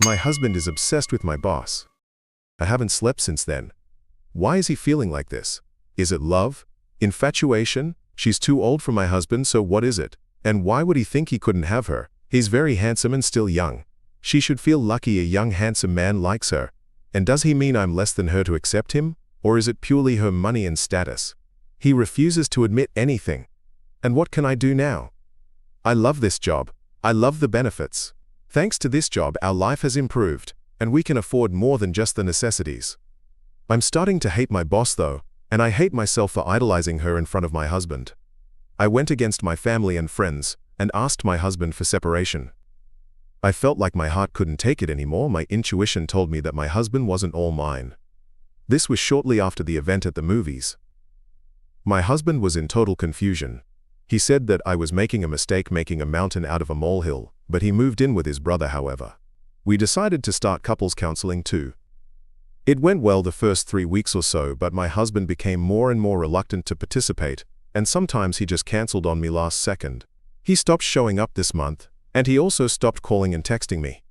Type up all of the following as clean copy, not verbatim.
My husband is obsessed with my boss. I haven't slept since then. Why is he feeling like this? Is it love? Infatuation? She's too old for my husband, so what is it? And why would he think he couldn't have her? He's very handsome and still young. She should feel lucky a young handsome man likes her. And does he mean I'm less than her to accept him? Or is it purely her money and status? He refuses to admit anything. And what can I do now? I love this job. I love the benefits. Thanks to this job, our life has improved, and we can afford more than just the necessities. I'm starting to hate my boss though, and I hate myself for idolizing her in front of my husband. I went against my family and friends, and asked my husband for separation. I felt like my heart couldn't take it anymore. My intuition told me that my husband wasn't all mine. This was shortly after the event at the movies. My husband was in total confusion. He said that I was making a mistake making a mountain out of a molehill, but he moved in with his brother however. We decided to start couples counseling too. It went well the first 3 weeks or so, but my husband became more and more reluctant to participate, and sometimes he just cancelled on me last second. He stopped showing up this month, and he also stopped calling and texting me.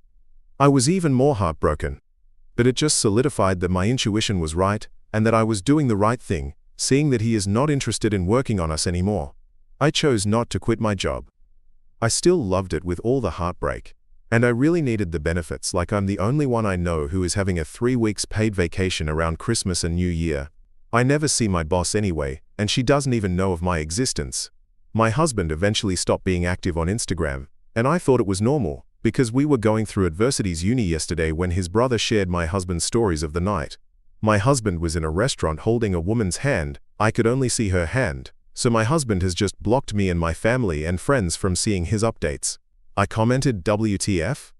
I was even more heartbroken. But it just solidified that my intuition was right, and that I was doing the right thing, seeing that he is not interested in working on us anymore. I chose not to quit my job. I still loved it with all the heartbreak. And I really needed the benefits, like I'm the only one I know who is having a 3 weeks paid vacation around Christmas and New Year. I never see my boss anyway, and she doesn't even know of my existence. My husband eventually stopped being active on Instagram, and I thought it was normal, because we were going through adversities uni yesterday when his brother shared my husband's stories of the night. My husband was in a restaurant holding a woman's hand. I could only see her hand. So my husband has just blocked me and my family and friends from seeing his updates. I commented WTF?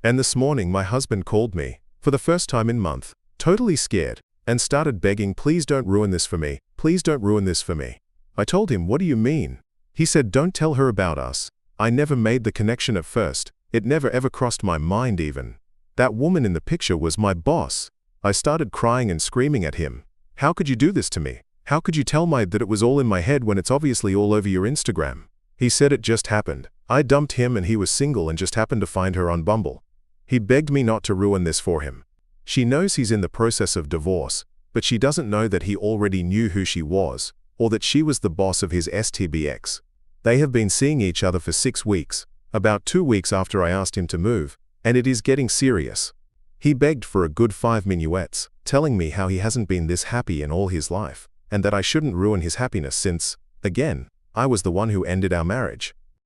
And this morning my husband called me, for the first time in months, totally scared, and started begging, please don't ruin this for me, please don't ruin this for me. I told him, what do you mean? He said, don't tell her about us. I never made the connection at first, it never ever crossed my mind even. That woman in the picture was my boss. I started crying and screaming at him. How could you do this to me? How could you tell me that it was all in my head when it's obviously all over your Instagram? He said it just happened. I dumped him and he was single and just happened to find her on Bumble. He begged me not to ruin this for him. She knows he's in the process of divorce, but she doesn't know that he already knew who she was, or that she was the boss of his STBX. They have been seeing each other for 6 weeks, about 2 weeks after I asked him to move, and it is getting serious. He begged for a good 5 minuets, telling me how he hasn't been this happy in all his life, and that I shouldn't ruin his happiness since, again, I was the one who ended our marriage.